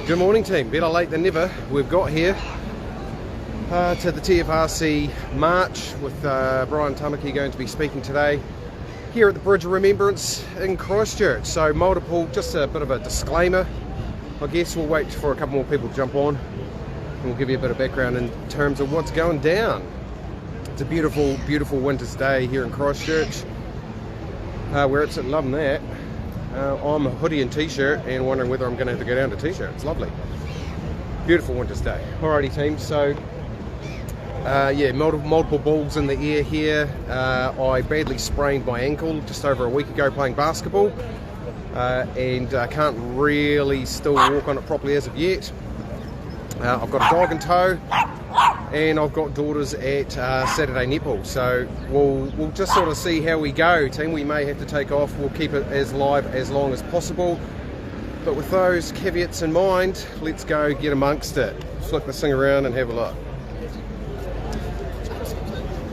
Good morning, team. Better late than never. We've got here to the TFRC March with Brian Tamaki going to be speaking today here at the Bridge of Remembrance in Christchurch. So multiple, just a bit of a disclaimer. I guess we'll wait for a couple more people to jump on and we'll give you a bit of background in terms of what's going down. It's a beautiful, beautiful winter's day here in Christchurch. Where it's loving that. I'm a hoodie and t-shirt and wondering whether I'm going to have to go down to t-shirt. It's lovely. Beautiful winter's day. Alrighty team, so yeah, multiple balls in the air here. I badly sprained my ankle just over a week ago playing basketball and can't really still walk on it properly as of yet. I've got a dog in tow and I've got daughters at Saturday netball, so we'll just sort of see how we go, team. We may have to take off. We'll keep it as live as long as possible, but with those caveats in mind, let's go get amongst it. Flip this thing around and have a look.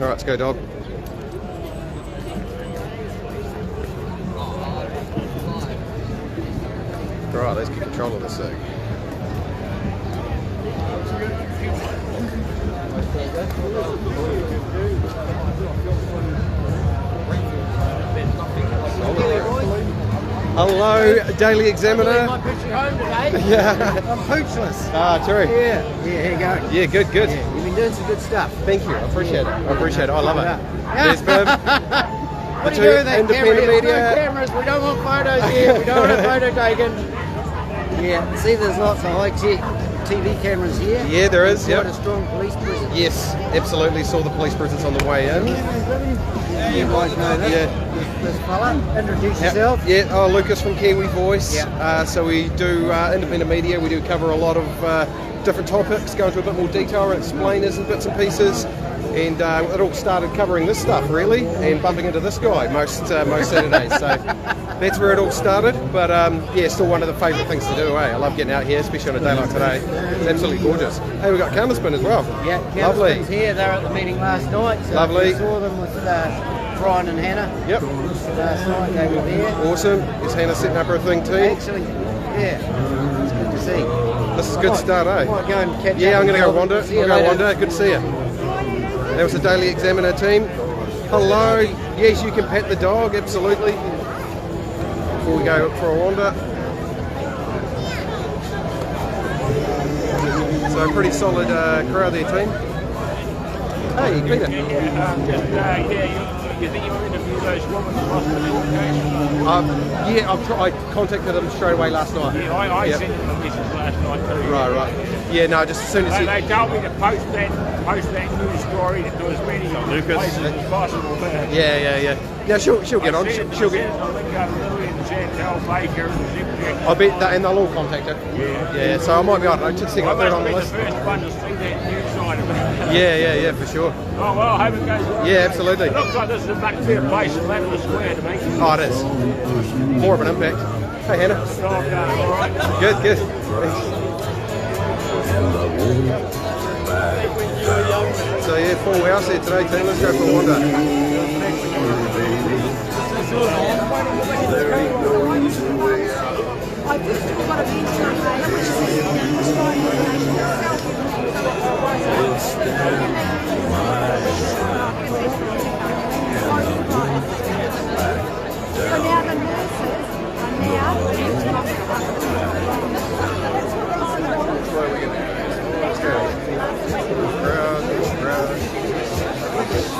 Alright, let's go, dog. Alright, let's get control of this thing. Hello, Daily Examiner. I put you home today. Yeah. I'm poochless. Ah, true. Yeah, how you going? Yeah, good. Yeah, you've been doing some good stuff. Thank you. I appreciate it. I love it. Yeah. Yes, Bib. What do you do with that Independent camera? media. No cameras. We don't want photos here. We don't want a photo taken. Yeah, see, there's lots of high-tech TV cameras here. Yeah, there is. Quite Yep. a strong police presence. Yes, absolutely. Saw the police presence on the way in. You guys know this. Yeah. This fella. Introduce yourself. Yeah. Oh, Lucas from Kiwi Voice. Yeah. So we do independent media. We do cover a lot of different topics, go into a bit more detail and explainers and bits and pieces. And it all started covering this stuff really, and bumping into this guy most Saturdays. So that's where it all started. But yeah, still one of the favourite things to do. I love getting out here, especially on a day like today. It's absolutely gorgeous. Hey, we've got Counterspin as well. Yeah, lovely. Counterspin's here. They were at the meeting last night. So Lovely. We saw them with Brian and Hannah. Yep. Last night they were there. Awesome. Is Hannah setting up her thing too? Actually, yeah, it's good to see. This is a good start, eh? Might go and catch Yeah, up I'm going to go with wander. them. See you We'll go later. wander. Good to see you. That was the Daily Examiner team. Hello. Yes, you can pet the dog, absolutely. Before we go for a wander. So pretty solid crowd there, team. Hey, Peter. You think you interview those women across the location? Yeah, I contacted them straight away last night. Yeah, I Yep. sent them a message last night too. Right. Yeah, no, just as soon as They told me to post that news story to as many places as possible. Yeah. Yeah, she'll get on. She'll get. I'll link up Lily and Chantel Baker and Zip I bet that, and they'll all contact her. Yeah. So I might be, I don't know, just think I'll put it on the the list. first one to see that news side of it. Yeah, for sure. Oh, well, I hope it goes well. Yeah, absolutely. It looks like this is a much better place than Lavender Square to me. Oh, it is. More of an impact. Hey, Hannah. So I'm going all right. Good. So yeah, full house here today, team. Let's go for a wander.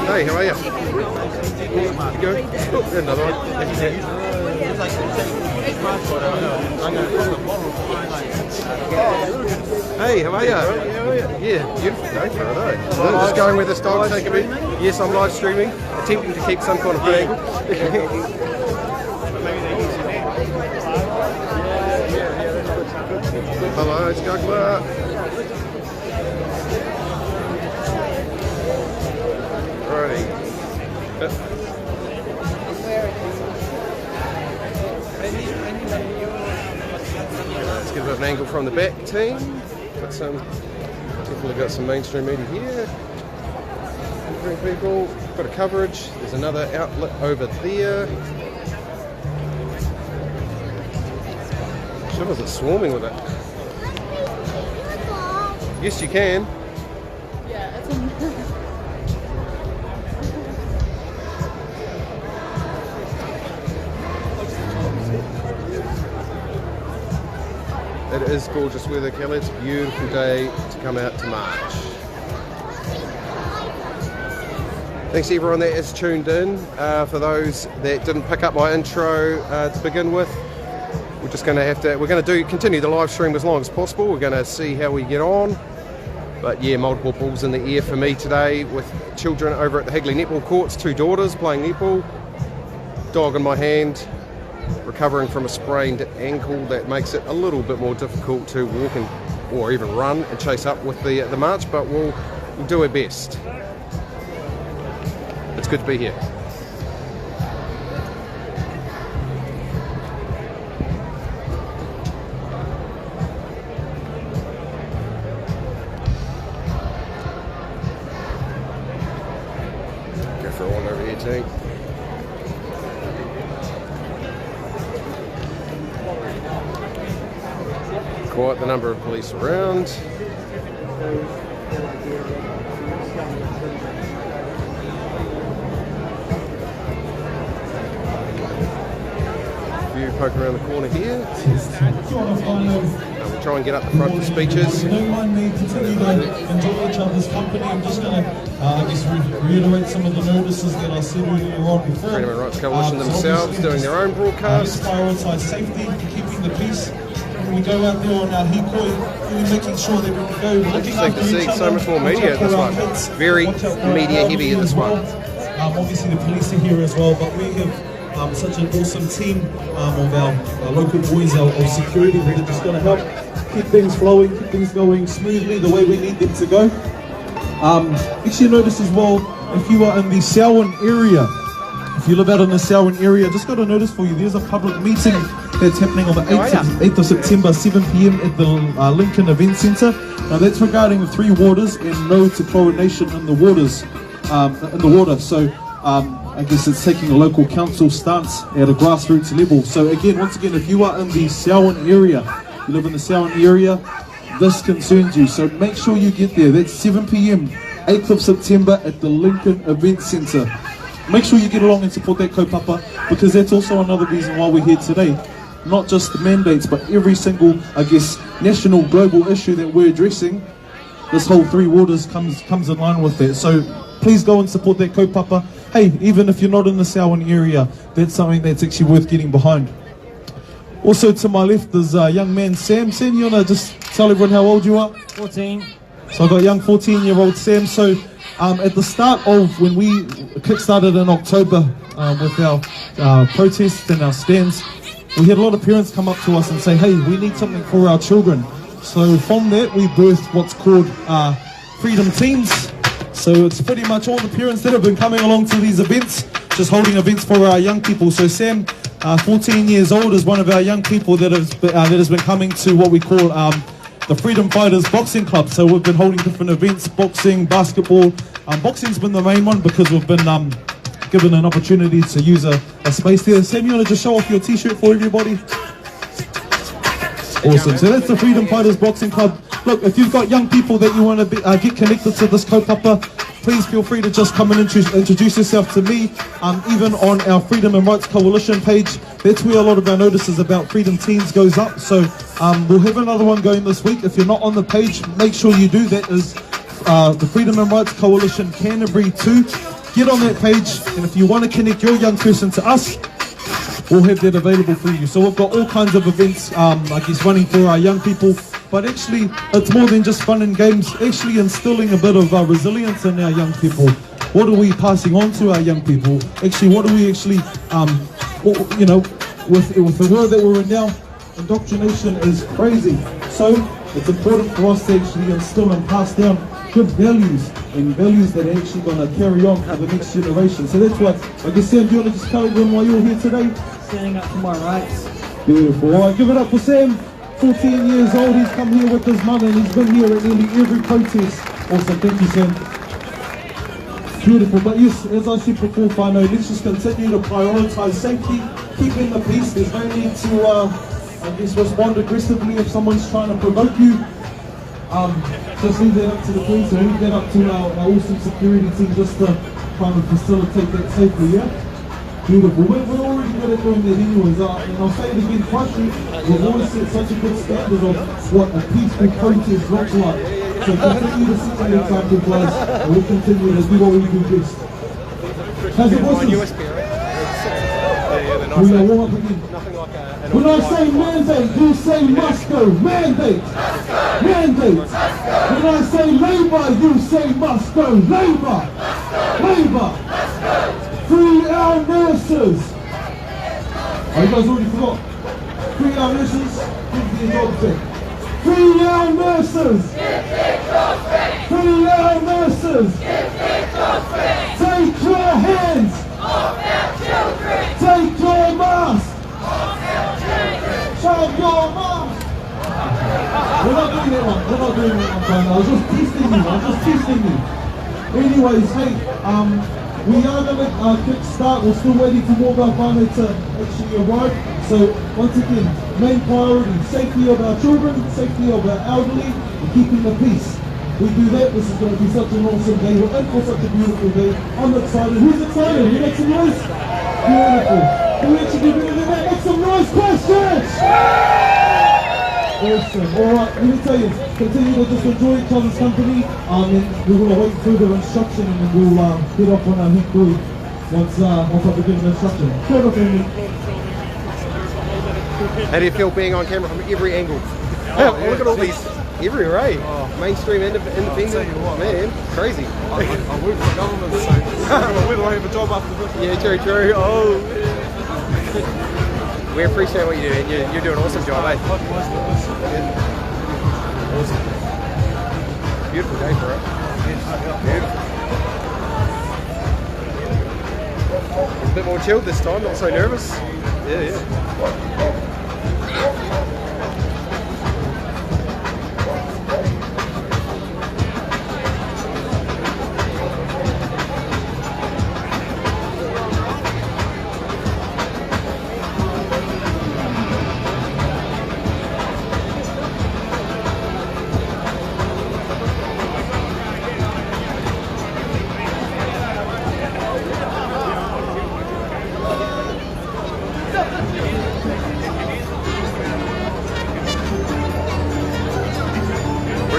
Hey, how are you? Good. Oh, another one. Hey, how are you? Yeah, beautiful day for it, eh? I'm just going with this dog, take a bit. Yes, I'm live streaming, attempting to keep some kind of bag. Hello, it's Gugler. Alrighty. Let's get a bit of an angle from the back, team. Definitely got some mainstream media here. People, bit of coverage. There's another outlet over there. Shivers are swarming with it. Yes, you can. Yeah, it's a It is gorgeous weather, Kelly. It's a beautiful day to come out to March. Thanks to everyone that is tuned in. For those that didn't pick up my intro to begin with, we're just going to have to. We're going to continue the live stream as long as possible. We're going to see how we get on. But yeah, multiple balls in the air for me today with children over at the Higley netball courts. 2 daughters playing netball. Dog in my hand. Recovering from a sprained ankle that makes it a little bit more difficult to walk or even run and chase up with the march, but we'll do our best. It's good to be here. Go for a one over here, team. Quite the number of police around. Few poke around the corner here. We'll try and get up the front for speeches. Don't mind me continue to enjoy each other's company. I'm just going to, reiterate some of the notices that I said earlier on before. Freedom and Rights Coalition themselves doing their own broadcast. Prioritise safety, keeping the peace. We go out there on our hikoi, really making sure that we can go looking Interesting to see so much more media at this one. Very media heavy at this one. Obviously the police are here as well, but we have such an awesome team of our local boys, our security, that are just going to help keep things flowing, keep things going smoothly the way we need them to go. Actually notice as well, if you are in the Selwyn area, if you live out in the Selwyn area, just got a notice for you, there's a public meeting that's happening on the 8th of September, 7 p.m. at the Lincoln Event Centre. Now that's regarding the 3 waters and no to chlorination in the waters, So I guess it's taking a local council stance at a grassroots level. So again, once again, if you are in the Selwyn area, you live in the Selwyn area, this concerns you. So make sure you get there. That's 7 p.m, 8th of September at the Lincoln Event Centre. Make sure you get along and support that kaupapa, because that's also another reason why we're here today. Not just the mandates, but every single, I guess, national, global issue that we're addressing. This whole 3 waters comes in line with that. So please go and support that kaupapa. Hey, even if you're not in the Selwyn area, that's something that's actually worth getting behind. Also to my left is young man Sam. Sam, you want to just tell everyone how old you are? 14. So I've got young 14-year-old Sam. So at the start of when we kick-started in October with our protests and our stands, we had a lot of parents come up to us and say, hey, we need something for our children. So from that, we birthed what's called Freedom Teams. So it's pretty much all the parents that have been coming along to these events, just holding events for our young people. So Sam, 14 years old, is one of our young people that has been coming to what we call the Freedom Fighters Boxing Club. So we've been holding different events, boxing, basketball. Boxing's been the main one because we've been given an opportunity to use a space there. Sam, you want to just show off your t-shirt for everybody? Awesome. So that's the Freedom Fighters Boxing Club. Look, if you've got young people that you want to get connected to this kaupapa, please feel free to just come and introduce yourself to me. Even on our Freedom and Rights Coalition page, that's where a lot of our notices about Freedom Teams goes up. So we'll have another one going this week. If you're not on the page, make sure you do. That is the Freedom and Rights Coalition Canterbury 2. Get on that page, and if you want to connect your young person to us, we'll have that available for you. So we've got all kinds of events, I guess, running for our young people. But actually, it's more than just fun and games. Actually instilling a bit of resilience in our young people. What are we passing on to our young people? Actually, what are we actually, you know, with the world that we're in now, indoctrination is crazy. So it's important for us to actually instill and pass down good values, and values that are actually going to carry on for the next generation. So that's why, I guess, Sam, do you want to just tell everyone why you're here today? Standing up for my rights. Beautiful. All right, give it up for Sam. 14 years old, he's come here with his mum and he's been here at nearly every protest. Awesome, thank you, Sam. Beautiful, but yes, as I said before, Whānau, let's just continue to prioritise safety, keeping the peace. There's no need to, I guess, respond aggressively if someone's trying to provoke you. just leave that up to the police, or leave that up to our awesome security team just to kind of facilitate that safely, yeah? Beautiful. We're already good at doing that anyways, and I'll say it again, Country, we've always set such a good standard of what a peaceful protest looks like. So continue to set that example, guys, and we'll continue to do what we do best. How's it voices? We are warm up again. When I say mandate, you say must go. Mandate. Mandate. When I say labour, you say must go. Labour. Labour. Free our nurses. Oh, you guys already forgot. Free our nurses. Give the job back. Free our nurses. Free our nurses. Take your hands off our children. Take your mask off our children. Shove your mask. We're not doing that one. We're not doing that one, I was just testing you. I was just testing you. Anyways, hey, we are going to kick start. We're still waiting for more of our family to actually arrive. So once again, main priority, safety of our children, safety of our elderly, and keeping the peace. We do that, this is going to be such an awesome day. We're in for such a beautiful day. I'm excited. Who's excited? You make some noise? Beautiful. Can we actually do better than that? Make some noise, Christchurch! Awesome. Alright, let me tell you, continue to just enjoy each other's company. And we're going to wait through the instruction and then we'll get off on our heat crew once I begin the instruction. Good up, Amy. How do you feel being on camera from every angle? Oh, look at all these everywhere, eh? Oh, mainstream independent, man, crazy. I work for government, so whether I have a job after this. Yeah, true. Oh, we appreciate what you do, and you're doing an awesome job, eh? Awesome. Beautiful day for it. Beautiful. It's a bit more chilled this time, not so nervous. Yeah.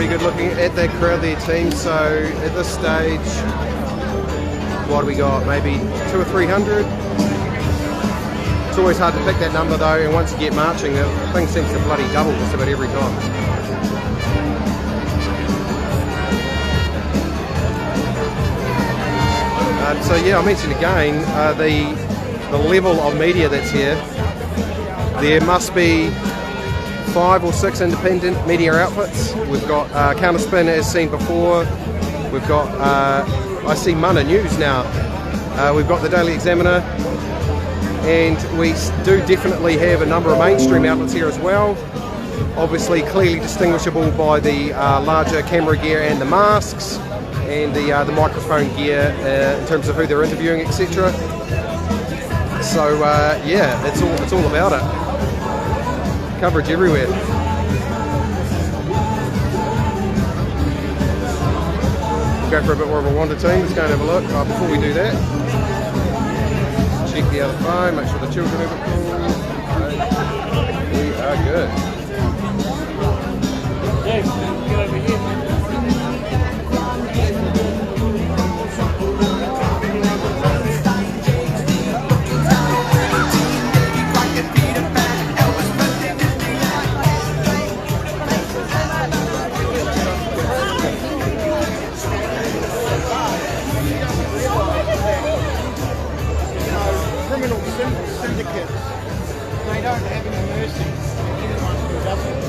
Good looking at that crowd there, team. So at this stage, what do we got? Maybe 200 or 300. It's always hard to pick that number though, and once you get marching, the thing seems to bloody double just about every time. So yeah, I mentioned again the level of media that's here. There must be 5 or 6 independent media outfits. We've got Counterspin as seen before. We've got, I see Mana News now. We've got the Daily Examiner. And we do definitely have a number of mainstream outlets here as well. Obviously clearly distinguishable by the larger camera gear and the masks and the microphone gear in terms of who they're interviewing, etc. So yeah, it's all about it. Coverage everywhere. Go for a bit more of a wander team. Let's go and have a look. Before we do that, check the other phone, make sure the children are cool. We are good. Yes, get over here. Syndicates, they don't have any mercy on anyone who doesn't.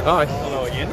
Hi. Hello again.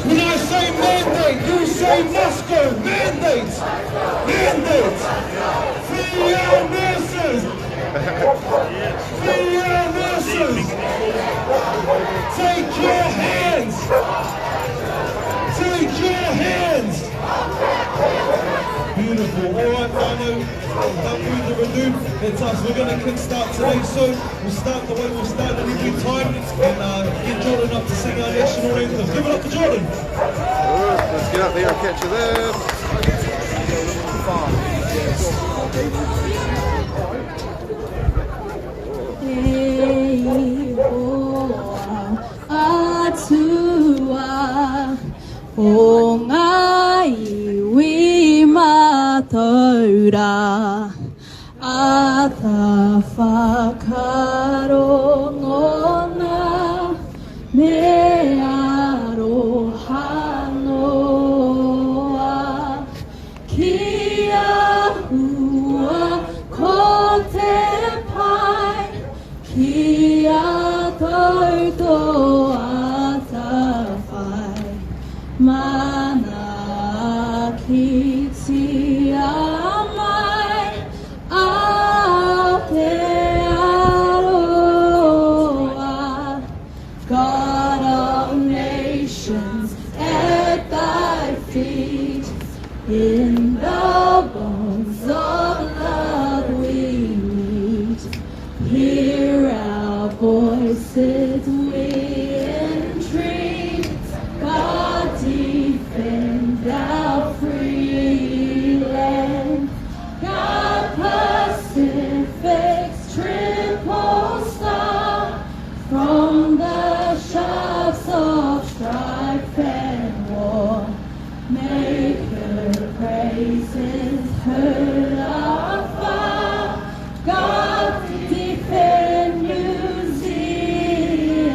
When I say mandate, you say must go. Mandate! Mandate! Free our nurses! Free our nurses! Take your hands! Take your hands! Beautiful. Alright, Whānau, without further ado, it's us. We're going to kickstart today, so we'll start the way we've started every time and get Jordan up to sing our national anthem. Give it up to Jordan! Let's get up there and catch you there. O ngai wima taura a ta whakaro ngona me aroha noa kia hua ko te pai kia tauto a ta whai mana ki ti a mai a te aroa God of nations at thy feet in the bones of love we meet hear our voices we entreat God defend our free land God Pacific's triple star from the shafts of strife and war make her praises heard afar God defend New Zealand.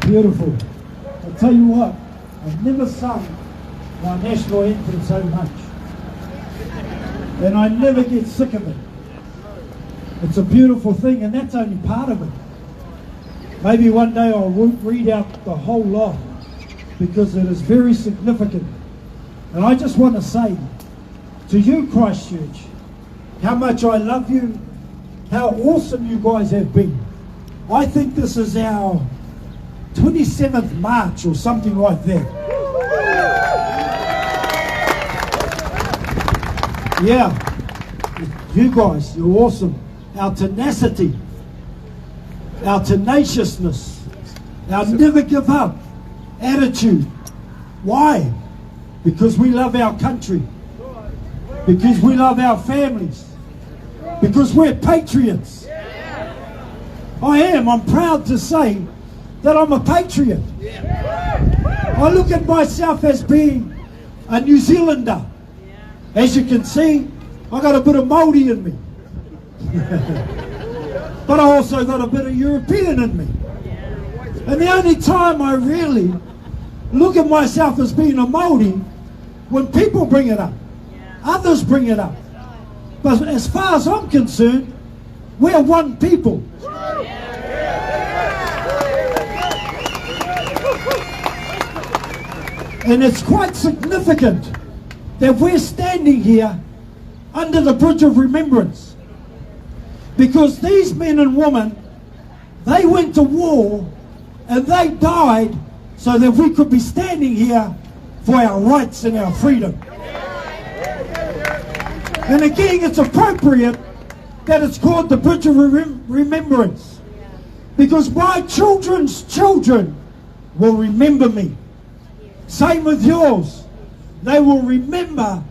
Beautiful. I'll tell you what, I've never sung my national anthem so much. And I never get sick of it. It's a beautiful thing, and that's only part of it. Maybe one day I won't read out the whole lot because it is very significant. And I just want to say to you, Christchurch, how much I love you, how awesome you guys have been. I think this is our 27th March or something like that. Yeah, you guys, you're awesome. Our tenacity, our tenaciousness, our never give up attitude. Why? Because we love our country. Because we love our families. Because we're patriots. I am. I'm proud to say that I'm a patriot. I look at myself as being a New Zealander. As you can see, I got a bit of Māori in me. But I also got a bit of European in me. And the only time I really look at myself as being a Māori, when people bring it up, others bring it up. But as far as I'm concerned, we're one people. And it's quite significant that we're standing here under the Bridge of Remembrance. Because these men and women, they went to war and they died so that we could be standing here for our rights and our freedom. And again, it's appropriate that it's called the Bridge of Remembrance. Because my children's children will remember me. Same with yours. They will remember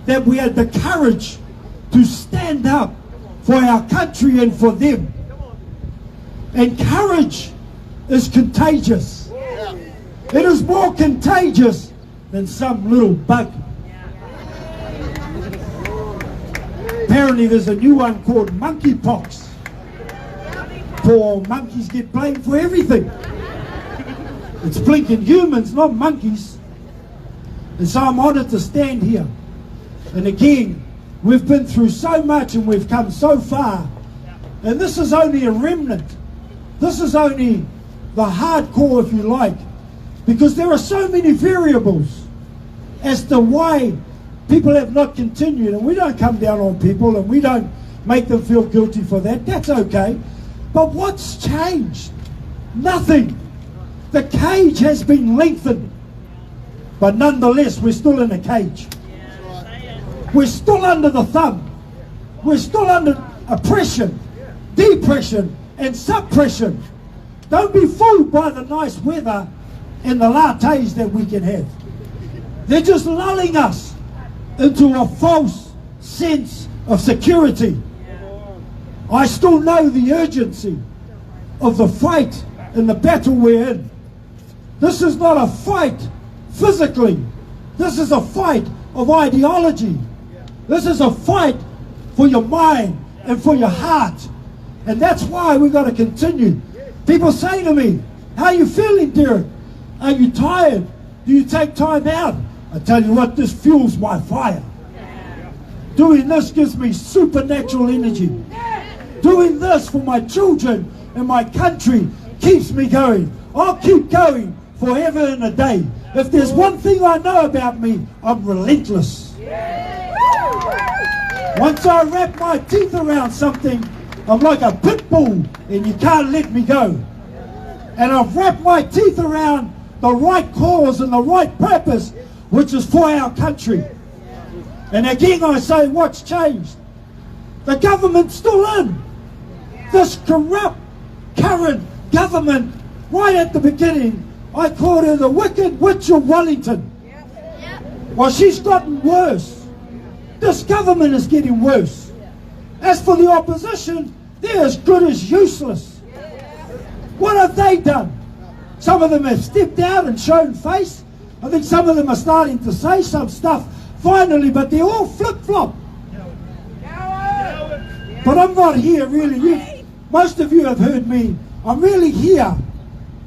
that we had the courage to stand up for our country and for them. And courage is contagious. It is more contagious than some little bug. Apparently there's a new one called monkeypox. poor monkeys get blamed for everything. It's blinking humans, not monkeys. And so I'm honoured to stand here. And again, we've been through so much and we've come so far. And this is only a remnant. This is only the hardcore, if you like. Because there are so many variables as to why people have not continued. And we don't come down on people and we don't make them feel guilty for that. That's okay. But what's changed? Nothing. The cage has been lengthened. But nonetheless, we're still in a cage. We're still under the thumb. We're still under oppression, depression, and suppression. Don't be fooled by the nice weather and the lattes that we can have. They're just lulling us into a false sense of security. I still know the urgency of the fight and the battle we're in. This is not a fight physically. This is a fight of ideology. This is a fight for your mind and for your heart. And that's why we've got to continue. People say to me, how are you feeling, Derek? Are you tired? Do you take time out? I tell you what, this fuels my fire. Doing this gives me supernatural energy. Doing this for my children and my country keeps me going. I'll keep going forever and a day. If there's one thing I know about me, I'm relentless. Once I wrap my teeth around something, I'm like a pit bull and you can't let me go. And I've wrapped my teeth around the right cause and the right purpose, which is for our country. And again I say, what's changed? The government's still in. This corrupt, current government, right at the beginning, I called her the Wicked Witch of Wellington. Well, she's gotten worse. This government is getting worse. As for the opposition, they're as good as useless. What have they done? Some of them have stepped out and shown face. I think some of them are starting to say some stuff finally, but they're all flip-flop. But I'm not here really. Most of you have heard me. I'm really here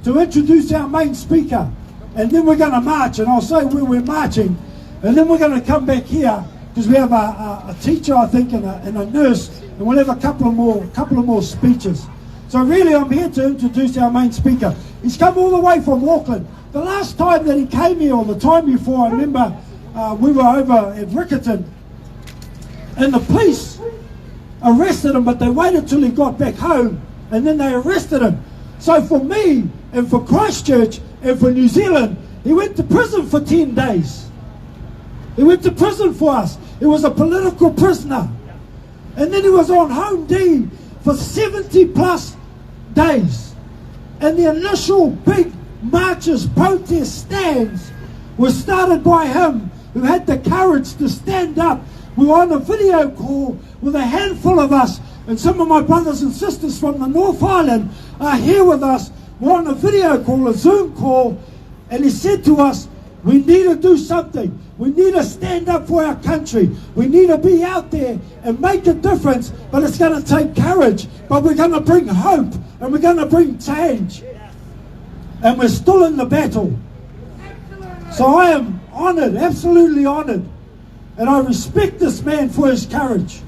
to introduce our main speaker. And then we're going to march, and I'll say where we're marching. And then we're going to come back here, because we have a teacher, I think, and a nurse, and we'll have a couple of more speeches. So really, I'm here to introduce our main speaker. He's come all the way from Auckland. The last time that he came here, or the time before, I remember we were over at Riccarton, and the police arrested him, but they waited till he got back home, and then they arrested him. So for me, and for Christchurch, and for New Zealand, he went to prison for 10 days. He went to prison for us. He was a political prisoner. And then he was on home D for 70 plus days. And the initial big marches, protest stands were started by him, who had the courage to stand up. We were on a video call with a handful of us, and some of my brothers and sisters from the North Island are here with us. We're on a video call, a Zoom call, and he said to us, we need to do something. We need to stand up for our country. We need to be out there and make a difference, but it's going to take courage. But we're going to bring hope, and we're going to bring change. And we're still in the battle. So I am honoured, absolutely honoured. And I respect this man for his courage,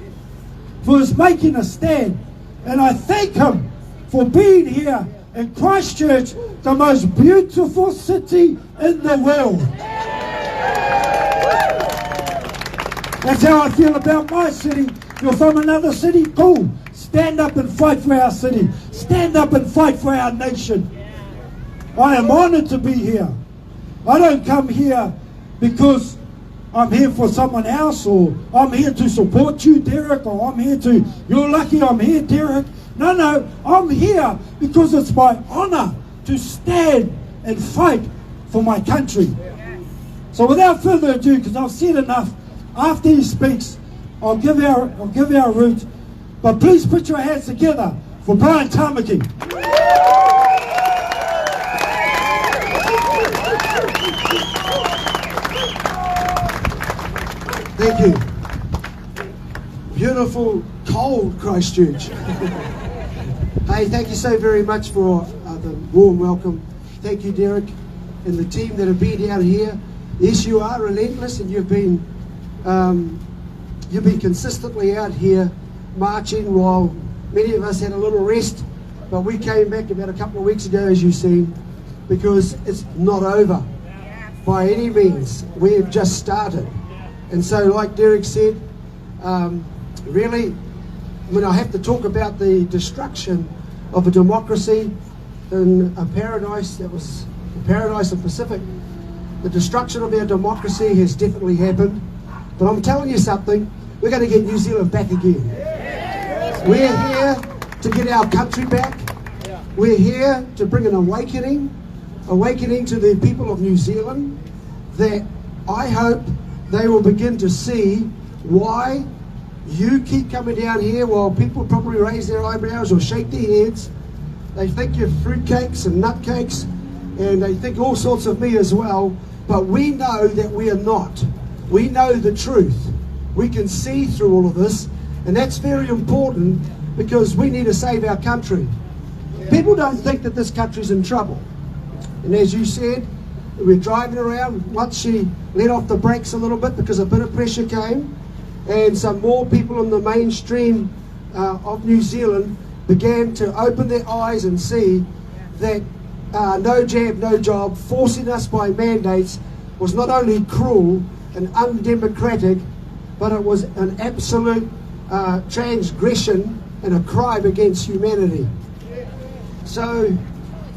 for his making a stand. And I thank him for being here in Christchurch, the most beautiful city in the world. That's how I feel about my city. You're from another city? Cool. Stand up and fight for our city. Stand up and fight for our nation. I am honoured to be here. I don't come here because I'm here for someone else, or I'm here to support you, Derek, or I'm here to, you're lucky I'm here, Derek. No, I'm here because it's my honour to stand and fight for my country. So without further ado, because I've said enough, after he speaks, I'll give our route. But please put your hands together for Brian Tamaki. Thank you. Beautiful, cold Christchurch. Hey, Hey, thank you so very much for the warm welcome. Thank you, Derek, and the team that have been down here. Yes, you are relentless, and you've been consistently out here marching while many of us had a little rest. But we came back about a couple of weeks ago, as you've seen, because it's not over by any means. We've just started. And so, like Derek said, really, when I have to talk about the destruction of a democracy in a paradise that was the paradise of Pacific, the destruction of our democracy has definitely happened. But I'm telling you something, we're going to get New Zealand back again. We're here to get our country back. We're here to bring an awakening to the people of New Zealand, that I hope they will begin to see why you keep coming down here while people probably raise their eyebrows or shake their heads. They think you're fruitcakes and nutcakes, and they think all sorts of me as well. But we know that we are not. We know the truth. We can see through all of this, and that's very important because we need to save our country. People don't think that this country's in trouble. And as you said, we're driving around. Once she let off the brakes a little bit because a bit of pressure came, and some more people in the mainstream of New Zealand began to open their eyes and see that no jab, no job, forcing us by mandates was not only cruel and undemocratic, but it was an absolute transgression and a crime against humanity. So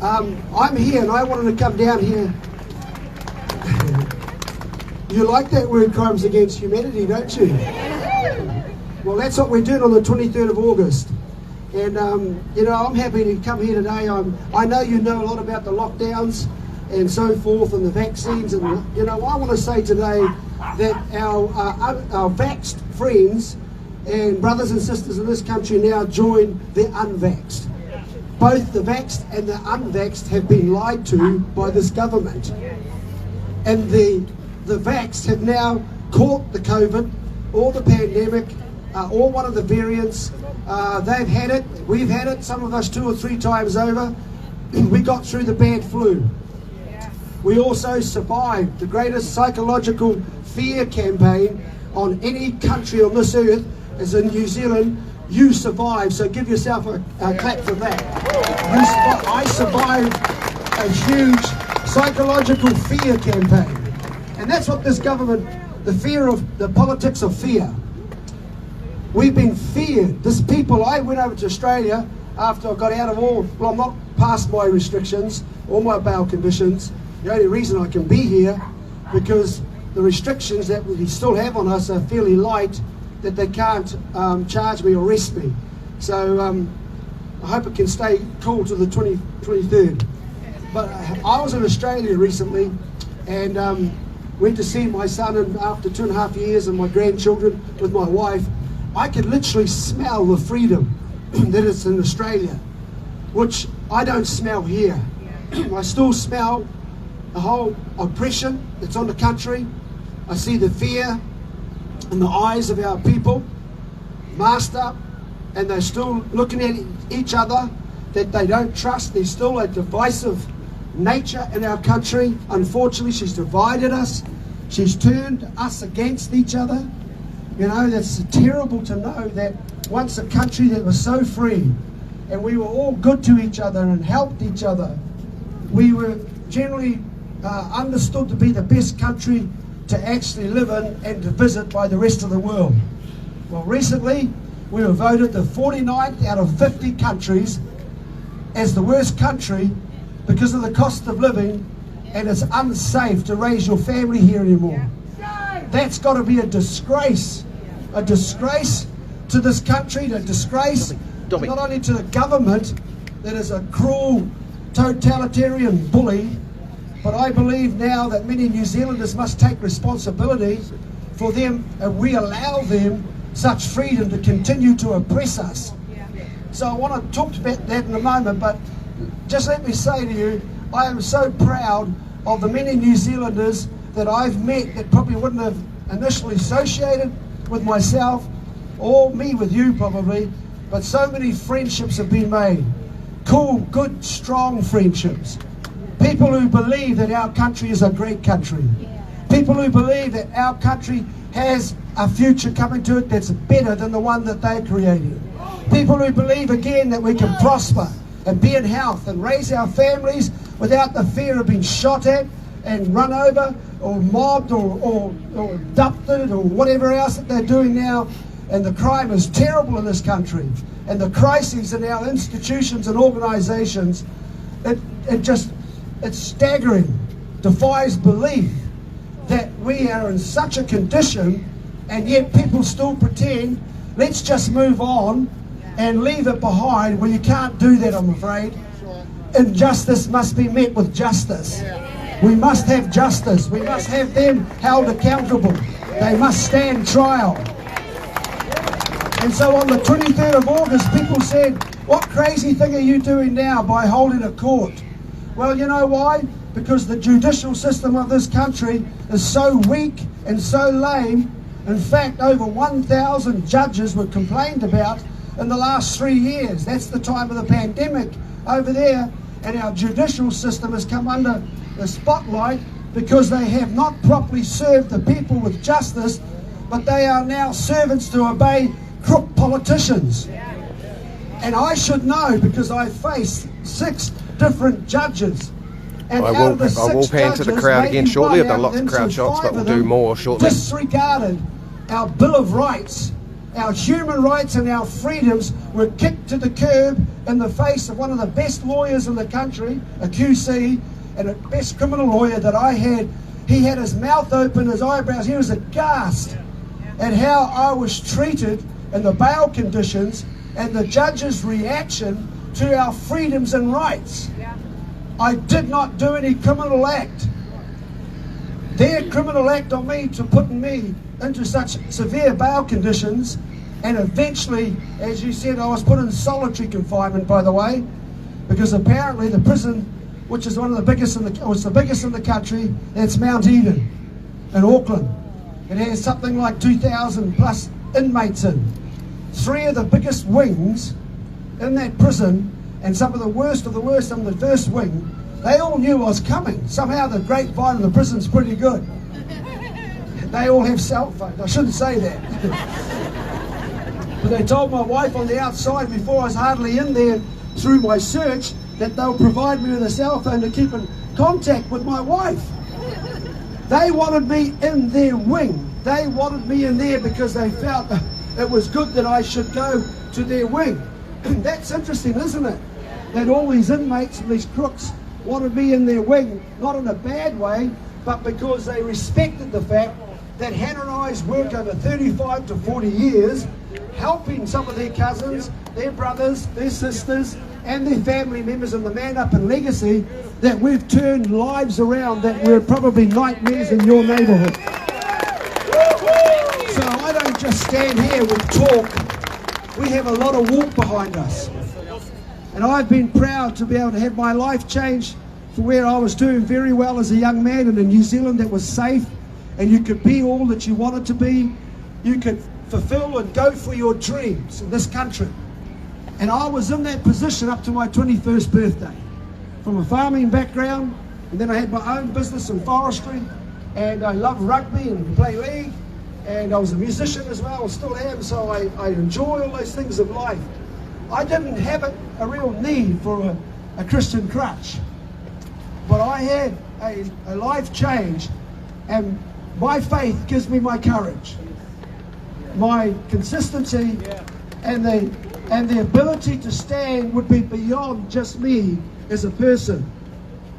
I'm here, and I wanted to come down here. You like that word, crimes against humanity, don't you? Well, that's what we're doing on the 23rd of August. And, you know, I'm happy to come here today. I know you know a lot about the lockdowns and so forth and the vaccines. And, you know, I want to say today that our vaxxed friends and brothers and sisters in this country now join the unvaxxed. Both the vaxxed and the unvaxxed have been lied to by this government. And the vaxxed have now caught the COVID or the pandemic or one of the variants. They've had it, we've had it, some of us 2 or 3 times over. We got through the bad flu. We also survived the greatest psychological fear campaign on any country on this earth, as in New Zealand. You survived, so give yourself a clap for that. I survived a huge psychological fear campaign. And that's what this government, the fear of, the politics of fear. We've been feared. This people, I went over to Australia after I got out of all, well, I'm not past my restrictions or my bail conditions. The only reason I can be here, because the restrictions that we still have on us are fairly light, that they can't charge me or arrest me. So I hope it can stay cool to the 23rd. But I was in Australia recently and went to see my son, and after 2.5 years, and my grandchildren with my wife, I could literally smell the freedom that is in Australia, which I don't smell here. I still smell the whole oppression that's on the country. I see the fear in the eyes of our people, masked up, and they're still looking at each other that they don't trust. There's still a divisive nature in our country. Unfortunately, she's divided us. She's turned us against each other. You know, that's terrible to know that once a country that was so free and we were all good to each other and helped each other, we were generally understood to be the best country to actually live in and to visit by the rest of the world. Well, recently we were voted the 49th out of 50 countries as the worst country because of the cost of living, and it's unsafe to raise your family here anymore. That's got to be a disgrace to this country, a disgrace not only to the government that is a cruel, totalitarian bully, but I believe now that many New Zealanders must take responsibility for them, and we allow them such freedom to continue to oppress us. So I want to talk about that in a moment, but just let me say to you, I am so proud of the many New Zealanders that I've met that probably wouldn't have initially associated with myself, or me with you probably, but so many friendships have been made. cool, good, strong friendships. People who believe that our country is a great country. People who believe that our country has a future coming to it that's better than the one that they created. People who believe again that we can prosper and be in health and raise our families without the fear of being shot at and run over or mobbed or abducted or whatever else that they're doing now. And the crime is terrible in this country. And the crises in our institutions and organisations, it's staggering, defies belief that we are in such a condition, and yet people still pretend, let's just move on and leave it behind. Well, you can't do that, I'm afraid. Injustice must be met with justice. We must have justice. We must have them held accountable. They must stand trial. And so on the 23rd of August, people said, what crazy thing are you doing now by holding a court? Well, you know why? Because the judicial system of this country is so weak and so lame. In fact, over 1,000 judges were complained about in the last 3 years. That's the time of the pandemic over there. And our judicial system has come under the spotlight because they have not properly served the people with justice, but they are now servants to obey crook politicians. And I should know because I faced 6 different judges. And I will pan to the crowd again shortly. I've done lots of crowd shots, but we'll do more shortly. Disregarded our Bill of Rights, our human rights and our freedoms were kicked to the curb in the face of one of the best lawyers in the country, a QC, and the best criminal lawyer that I had. He had his mouth open, his eyebrows, he was aghast at how I was treated and the bail conditions and the judge's reaction to our freedoms and rights. I did not do any criminal act. Their criminal act on me to putting me into such severe bail conditions, and eventually, as you said, I was put in solitary confinement, by the way, because apparently the prison, which is one of the biggest in the country, that's Mount Eden in Auckland. It has something like 2,000 plus inmates in. 3 of the biggest wings in that prison, and some of the worst on the first wing, they all knew I was coming. Somehow the grapevine in the prison's pretty good. They all have cell phones. I shouldn't say that. But they told my wife on the outside before I was hardly in there through my search that they'll provide me with a cell phone to keep in contact with my wife. They wanted me in their wing. They wanted me in there because they felt it was good that I should go to their wing. That's interesting, isn't it? That all these inmates and these crooks wanted me in their wing, not in a bad way, but because they respected the fact that Hannah and I's work over 35 to 40 years, helping some of their cousins, their brothers, their sisters, and their family members in the Man Up and Legacy, that we've turned lives around that were probably nightmares in your neighbourhood. So I don't just stand here with talk. We have a lot of walk behind us. And I've been proud to be able to have my life changed for where I was doing very well as a young man in a New Zealand that was safe, and you could be all that you wanted to be. You could fulfill and go for your dreams in this country. And I was in that position up to my 21st birthday. From a farming background, and then I had my own business in forestry, and I love rugby and play league, and I was a musician as well, still am, so I enjoy all those things of life. I didn't have a real need for a Christian crutch, but I had a life change, and my faith gives me my courage, my consistency, and the ability to stand would be beyond just me as a person.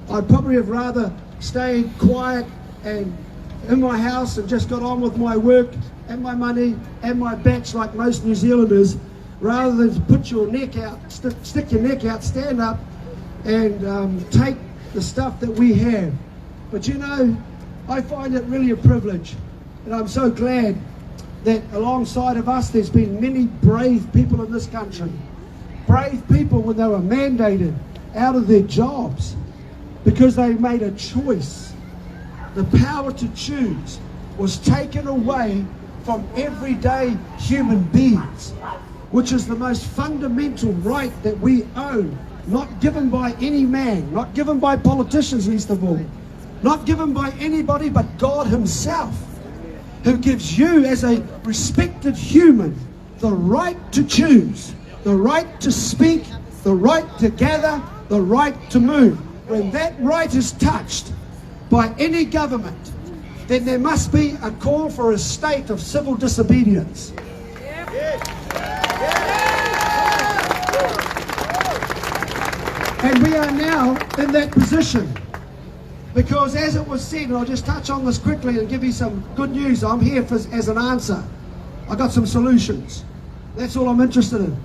I'd probably have rather stayed quiet and in my house and just got on with my work and my money and my bats like most New Zealanders, rather than to put your neck out, stick your neck out, stand up and take the stuff that we have. But you know, I find it really a privilege, and I'm so glad that alongside of us there's been many brave people in this country. Brave people when they were mandated out of their jobs because they made a choice. The power to choose was taken away from everyday human beings, which is the most fundamental right that we own not given by any man, not given by politicians least of all, not given by anybody but God himself, who gives you as a respected human the right to choose, the right to speak, the right to gather, the right to move. When that right is touched by any government, then there must be a call for a state of civil disobedience. And we are now in that position. Because as it was said, and I'll just touch on this quickly and give you some good news. I'm here as an answer. I got some solutions. That's all I'm interested in.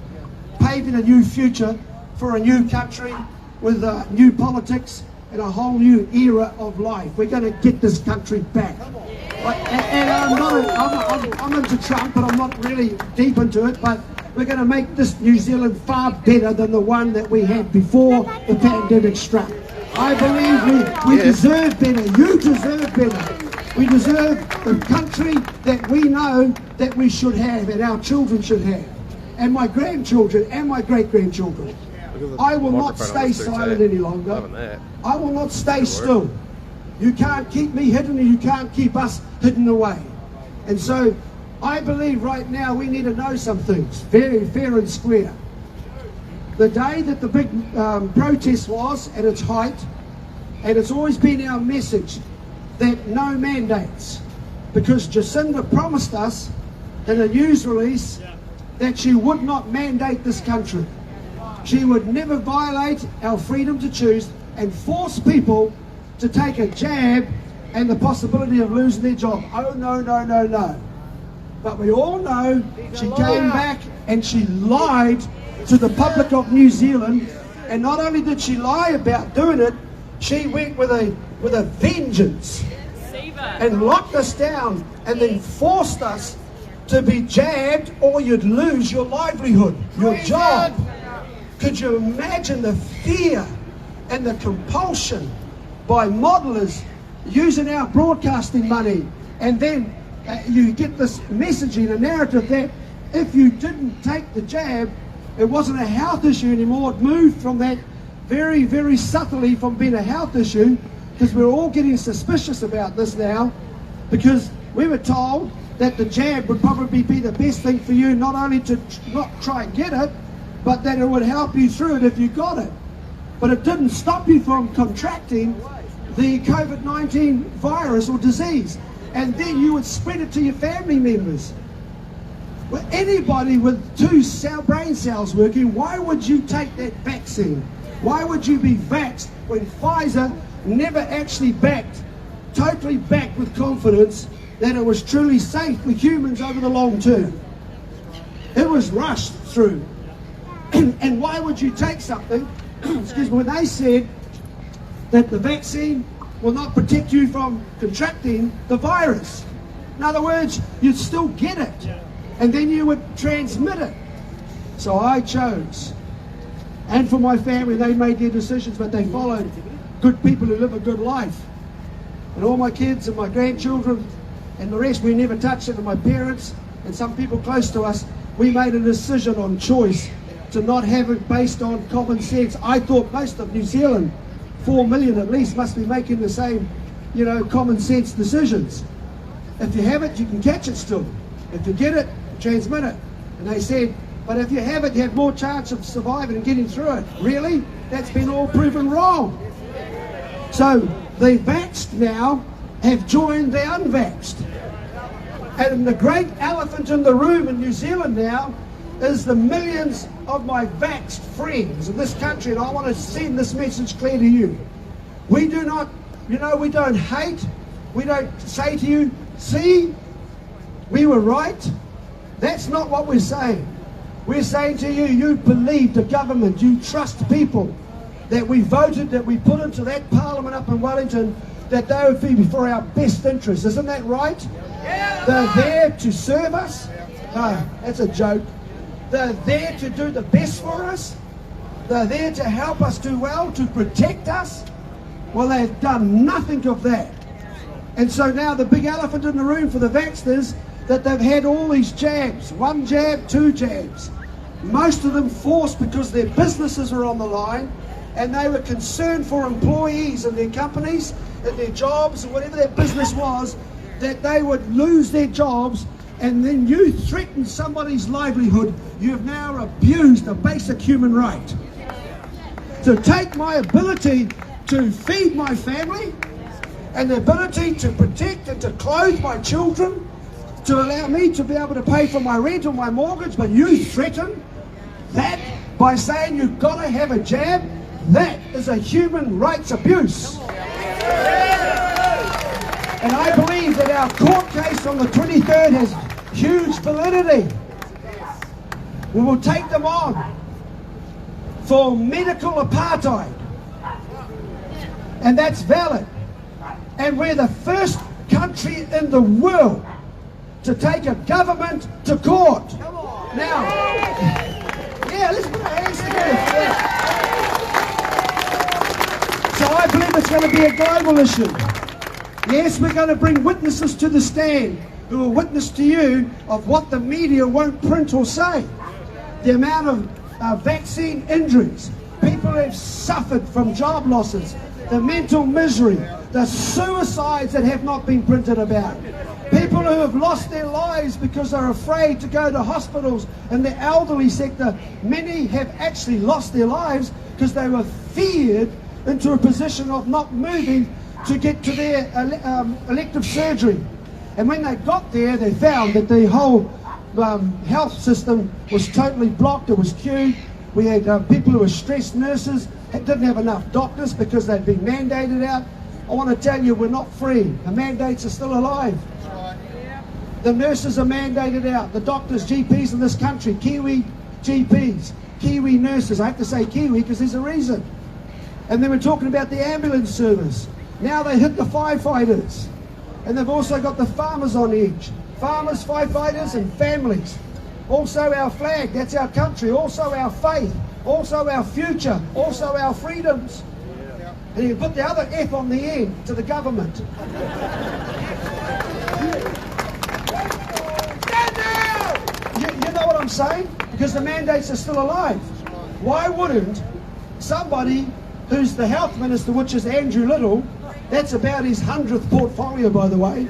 Paving a new future for a new country with new politics and a whole new era of life. We're going to get this country back. And I'm into Trump, but I'm not really deep into it. But we're going to make this New Zealand far better than the one that we had before the pandemic struck. I believe we deserve better. You deserve better. We deserve the country that we know that we should have and our children should have. And my grandchildren and my great-grandchildren. I will not stay silent any longer. I will not stay still. You can't keep me hidden and you can't keep us hidden away. And so I believe right now we need to know some things very fair and square. The day that the big protest was at its height, and it's always been our message that no mandates, because Jacinda promised us in a news release that she would not mandate this country. She would never violate our freedom to choose and force people to take a jab and the possibility of losing their job. Oh no, no, no, no. But we all know she came back and she lied to the public of New Zealand, and not only did she lie about doing it, she went with a vengeance and locked us down and then forced us to be jabbed or you'd lose your livelihood, your job. Could you imagine the fear and the compulsion by modelers using our broadcasting money? And then you get this messaging, a narrative that if you didn't take the jab, it wasn't a health issue anymore. It moved from that very, very subtly from being a health issue, because we're all getting suspicious about this now, because we were told that the jab would probably be the best thing for you, not only to not try and get it, but that it would help you through it if you got it. But it didn't stop you from contracting the COVID-19 virus or disease. And then you would spread it to your family members. Well, anybody with two brain cells working, why would you take that vaccine? Why would you be vaxxed when Pfizer never actually totally backed with confidence that it was truly safe for humans over the long term? It was rushed through. And why would you take something, excuse me, when they said that the vaccine will not protect you from contracting the virus? In other words, you'd still get it, and then you would transmit it. So I chose. And for my family, they made their decisions, but they followed good people who live a good life. And all my kids and my grandchildren and the rest, we never touched it. And my parents and some people close to us, we made a decision on choice to not have it based on common sense. I thought most of New Zealand, 4 million at least, must be making the same, common sense decisions. If you have it, you can catch it still. If you get it, transmit it. And they said, but if you have it, you have more chance of surviving and getting through it. Really? That's been all proven wrong. So the vaxxed now have joined the unvaxxed. And the great elephant in the room in New Zealand now is the millions of my vaxxed friends in this country. And I want to send this message clear to you. We do not, we don't hate. We don't say to you, see, we were right. That's not what we're saying. We're saying to you, you believe the government, you trust people that we voted, that we put into that parliament up in Wellington, that they would be for our best interests. Isn't that right? They're there to serve us. No, that's a joke. They're there to do the best for us. They're there to help us do well, to protect us. Well, they've done nothing of that. And so now the big elephant in the room for the vaxxed is that they've had all these jabs, 1 jab, 2 jabs. most of them forced because their businesses were on the line, and they were concerned for employees and their companies and their jobs and whatever their business was, that they would lose their jobs, and then you threaten somebody's livelihood. You have now abused a basic human right. To take my ability to feed my family and the ability to protect and to clothe my children, to allow me to be able to pay for my rent or my mortgage, but you threaten that by saying you've got to have a jab. That is a human rights abuse. And I believe that our court case on the 23rd has huge validity. We will take them on for medical apartheid. And that's valid. And we're the first country in the world to take a government to court. Now, yeah, let's put our hands together. So I believe it's going to be a global issue. Yes, we're going to bring witnesses to the stand who will witness to you of what the media won't print or say. The amount of vaccine injuries, people who have suffered from job losses, the mental misery, the suicides that have not been printed about, people who have lost their lives because they're afraid to go to hospitals. In the elderly sector, many have actually lost their lives because they were feared into a position of not moving to get to their elective surgery. And when they got there, they found that the whole health system was totally blocked. It was queued. We had people who were stressed nurses, didn't have enough doctors because they'd been mandated out. I want to tell you, we're not free. The mandates are still alive. The nurses are mandated out. The doctors, GPs in this country, Kiwi GPs, Kiwi nurses. I have to say Kiwi because there's a reason. And then we're talking about the ambulance service. Now they hit the firefighters. And they've also got the farmers on edge. Farmers, firefighters and families. Also our flag, that's our country. Also our faith. Also our future. Also our freedoms. And you put the other F on the end to the government. You know what I'm saying? Because the mandates are still alive. Why wouldn't somebody who's the health minister, which is Andrew Little, that's about his 100th portfolio, by the way.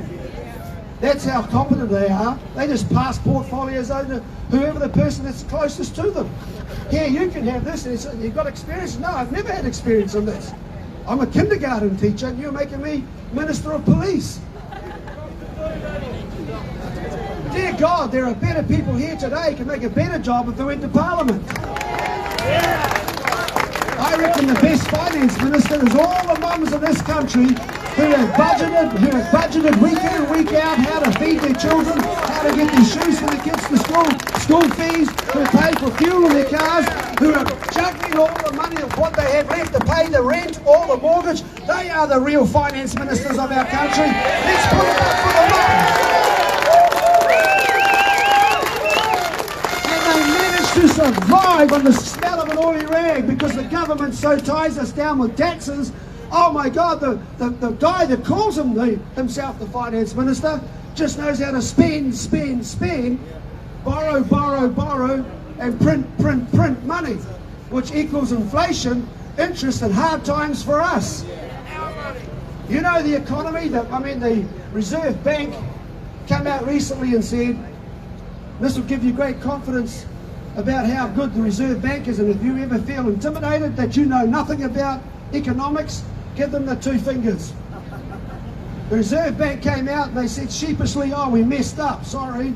That's how competent they are. They just pass portfolios over to whoever the person that's closest to them. Here, you can have this, and you've got experience. No, I've never had experience on this. I'm a kindergarten teacher, and you're making me Minister of Police. Dear God, there are better people here today who can make a better job if they went to Parliament. I reckon the best finance minister is all the mums in this country who have budgeted week in and week out how to feed their children, how to get their shoes for the kids to school fees, who pay for fuel in their cars, who are juggling all the money of what they have left to pay the rent, all the mortgage. They are the real finance ministers of our country. Let's put it up for the mums. To survive on the smell of an oily rag because the government so ties us down with taxes. Oh my God, the guy that calls himself the finance minister just knows how to spend, borrow, and print money, which equals inflation, interest, and hard times for us. You know the economy, the Reserve Bank came out recently and said, this will give you great confidence about how good the Reserve Bank is, and if you ever feel intimidated that you know nothing about economics, give them the two fingers. The Reserve Bank came out and they said sheepishly, oh, we messed up, sorry.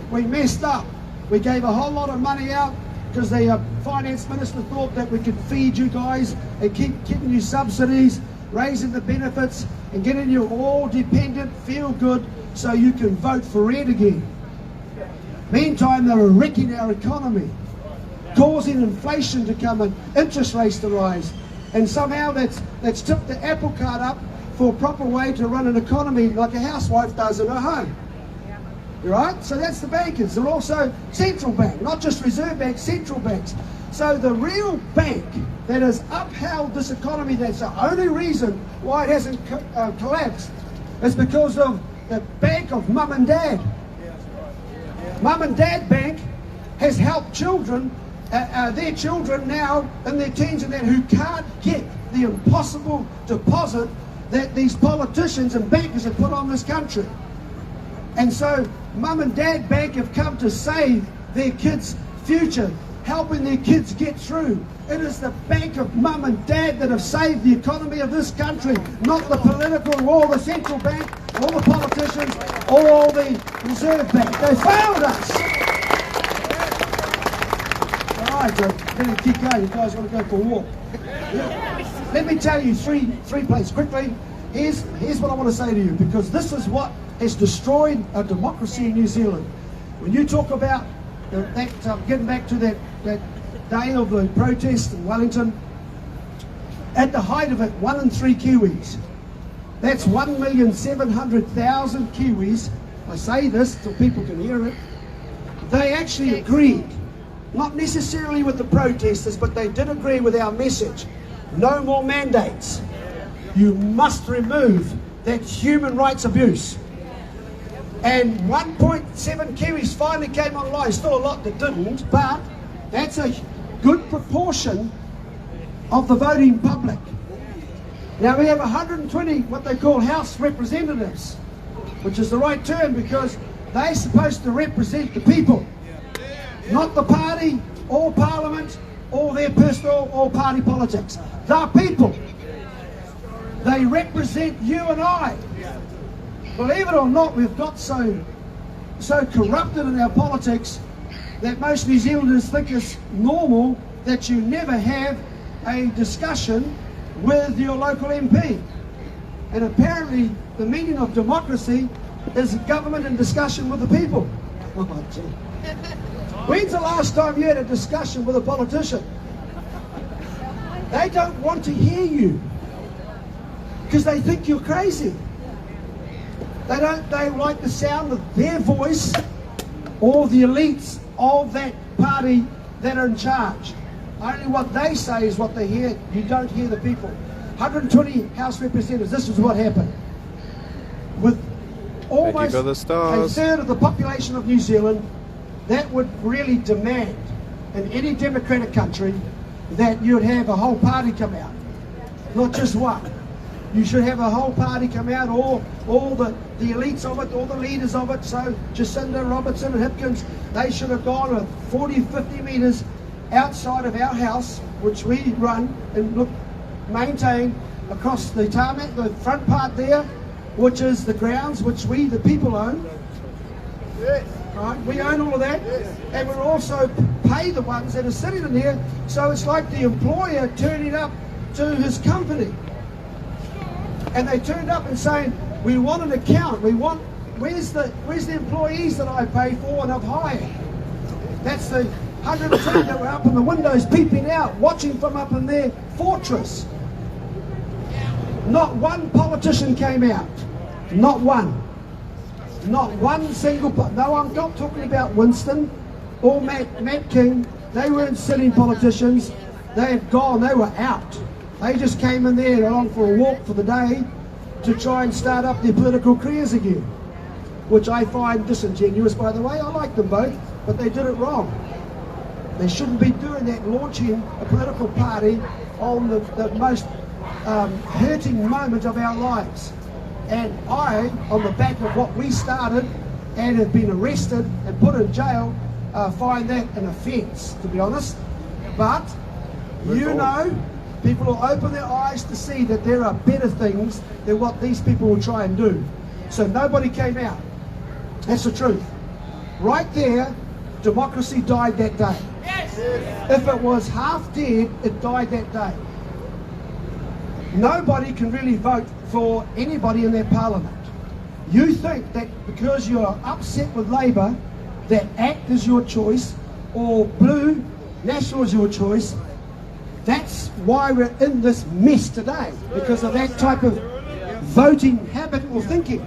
We messed up. We gave a whole lot of money out because the finance minister thought that we could feed you guys and keep giving you subsidies, raising the benefits and getting you all dependent, feel good, so you can vote for red again. Meantime, they were wrecking our economy, causing inflation to come and interest rates to rise. And somehow that's tipped the apple cart up for a proper way to run an economy like a housewife does in her home. Right? So that's the bankers. They're also central bank, not just Reserve Bank, central banks. So the real bank that has upheld this economy, that's the only reason why it hasn't collapsed, is because of the bank of mum and dad. Mum and dad bank has helped children, their children now in their teens and that, who can't get the impossible deposit that these politicians and bankers have put on this country. And so Mum and Dad Bank have come to save their kids' future, helping their kids get through. It is the bank of Mum and Dad that have saved the economy of this country, not the political or the central bank, or the politicians, or the Reserve Bank. They failed us. All right, so better keep going. You guys want to go for a walk? Yeah. Let me tell you three places quickly. Here's what I want to say to you, because this is what has destroyed our democracy in New Zealand. When you talk about getting back to that day of the protest in Wellington, at the height of it, 1 in 3 Kiwis. That's 1,700,000 Kiwis. I say this so people can hear it. They actually agreed, not necessarily with the protesters, but they did agree with our message. No more mandates. You must remove that human rights abuse. And 1.7 Kiwis finally came online. Still a lot that didn't, but that's a good proportion of the voting public. Now we have 120 what they call House representatives, which is the right term, because they're supposed to represent the people, not the party or parliament or their personal or party politics. The people. They represent you and I. Believe it or not, we've got so corrupted in our politics that most New Zealanders think it's normal that you never have a discussion with your local MP. And apparently the meaning of democracy is government in discussion with the people. Oh, gee. When's the last time you had a discussion with a politician? They don't want to hear you because they think you're crazy. They like the sound of their voice or the elites of that party that are in charge. Only what they say is what they hear. You don't hear the people. 120 House representatives, this is what happened. With almost a third of the population of New Zealand, that would really demand in any democratic country that you'd have a whole party come out, not just one. You should have a whole party come out, all the elites of it, all the leaders of it. So Jacinda, Robertson and Hipkins, they should have gone 40, 50 metres outside of our house, which we run and maintain across the tarmac, the front part there, which is the grounds which we, the people, own. Yes. Right? We own all of that, and we also pay the ones that are sitting in here. So it's like the employer turning up to his company. And they turned up and saying, we want an account, where's the employees that I pay for and I've hired? That's the 110 that were up in the windows peeping out, watching from up in their fortress. Not one politician came out. Not one. Not one single, no, I'm not talking about Winston or Matt King. They weren't sitting politicians. They had gone, they were out. They just came in there along for a walk for the day to try and start up their political careers again, which I find disingenuous, by the way. I like them both, but they did it wrong. They shouldn't be doing that, launching a political party on the most hurting moment of our lives. And I, on the back of what we started and have been arrested and put in jail, find that an offence, to be honest. But, you know, people will open their eyes to see that there are better things than what these people will try and do. So nobody came out. That's the truth. Right there, democracy died that day. Yes. If it was half dead, it died that day. Nobody can really vote for anybody in their parliament. You think that because you're upset with Labour, that ACT is your choice, or Blue, National is your choice. That's why we're in this mess today, because of that type of voting habit or thinking.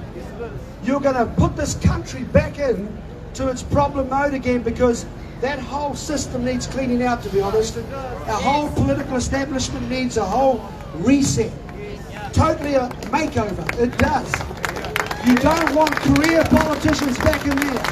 You're going to put this country back in to its problem mode again, because that whole system needs cleaning out, to be honest. Our whole political establishment needs a whole reset. Totally a makeover. It does. You don't want career politicians back in there.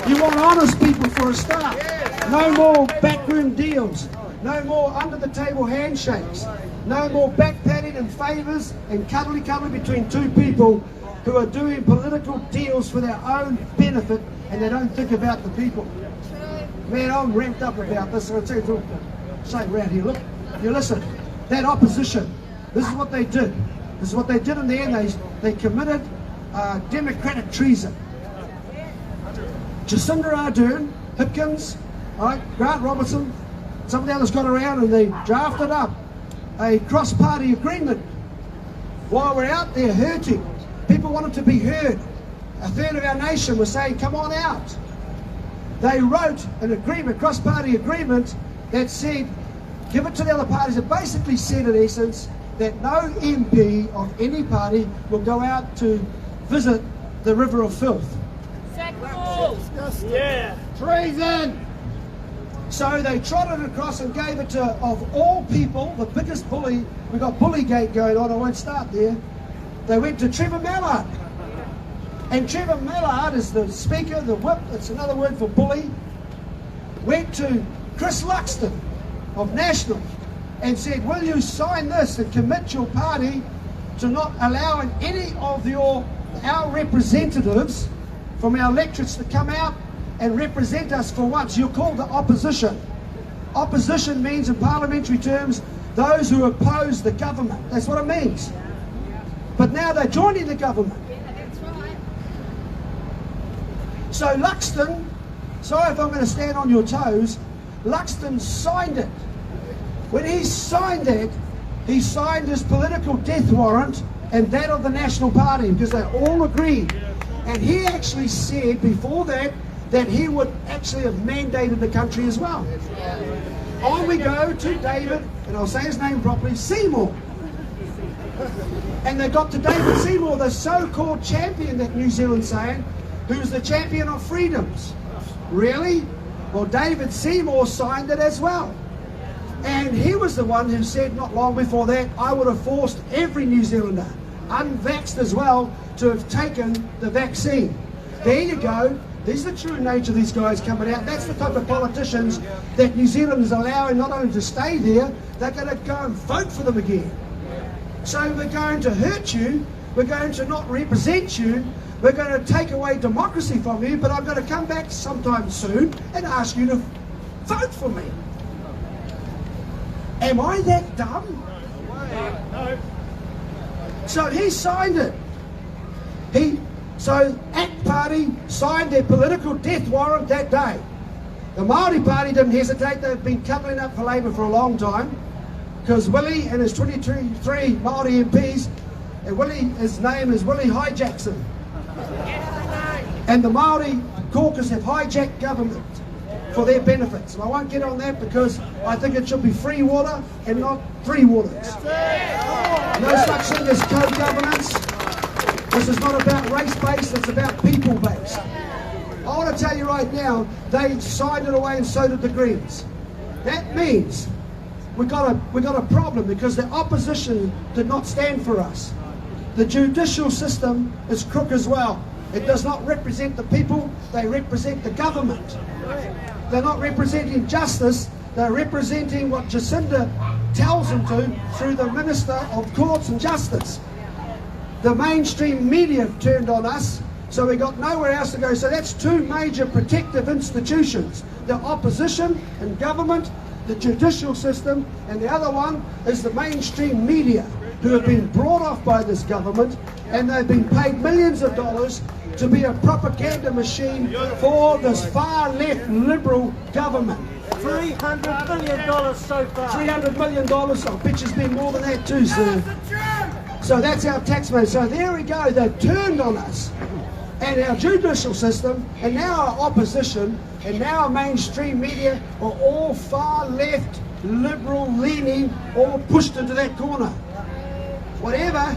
You want honest people for a start. No more backroom deals. No more under-the-table handshakes. No more back-patting and favours and cuddly-cuddly between two people who are doing political deals for their own benefit and they don't think about the people. Man, I'm ramped up about this. I'll tell you, say around here, look, you listen, that opposition, this is what they did. This is what they did in the end. They committed democratic treason. Jacinda Ardern, Hipkins, Grant Robertson, some of the others got around and they drafted up a cross-party agreement while we're out there hurting. People wanted to be heard. A third of our nation was saying, come on out. They wrote an agreement, cross-party agreement, that said, give it to the other parties. It basically said, in essence, that no MP of any party will go out to visit the river of filth. Yeah. Treason! So they trotted across and gave it to, of all people, the biggest bully. We got Bullygate going on, I won't start there. They went to Trevor Mallard. And Trevor Mallard is the speaker, the whip, it's another word for bully. Went to Chris Luxton of National and said, will you sign this and commit your party to not allowing any of our representatives from our electorates to come out and represent us for once. You're called the opposition. Opposition means in parliamentary terms those who oppose the government. That's what it means. But now they're joining the government. So Luxton, sorry if I'm going to stand on your toes, Luxton signed it. When he signed it, he signed his political death warrant and that of the National Party because they all agreed. And he actually said before that he would actually have mandated the country as well. On we go to David, and I'll say his name properly, Seymour. And they got to David Seymour, the so-called champion that New Zealand's saying, who's the champion of freedoms. Really? Well, David Seymour signed it as well. And he was the one who said not long before that, I would have forced every New Zealander, unvaxxed as well, to have taken the vaccine. There you go. These are the true nature of these guys coming out. That's the type of politicians that New Zealand is allowing not only to stay there, they're going to go and vote for them again. So we're going to hurt you, we're going to not represent you, we're going to take away democracy from you, but I'm going to come back sometime soon and ask you to vote for me. Am I that dumb? No. So he signed it. So ACT Party signed their political death warrant that day. The Māori Party didn't hesitate. They've been coupling up for Labour for a long time because Willie and his 23 Māori MPs, and his name is Willie Hijackson. And the Māori caucus have hijacked government for their benefits. And I won't get on that because I think it should be free water and not three waters. No such thing as co-governance. This is not about race-based, it's about people-based. I want to tell you right now, they signed it away and so did the Greens. That means we got a problem because the opposition did not stand for us. The judicial system is crook as well. It does not represent the people, they represent the government. They're not representing justice, they're representing what Jacinda tells them to through the Minister of Courts and Justice. The mainstream media turned on us, so we got nowhere else to go. So that's two major protective institutions, the opposition and government, the judicial system, and the other one is the mainstream media, who have been brought off by this government, and they've been paid millions of dollars to be a propaganda machine for this far-left liberal government. $300 million so far. $300 million, I bet it's been more than that too, sir. So that's our tax money. So there we go, they've turned on us. And our judicial system, and now our opposition, and now our mainstream media are all far left, liberal leaning, all pushed into that corner. Whatever,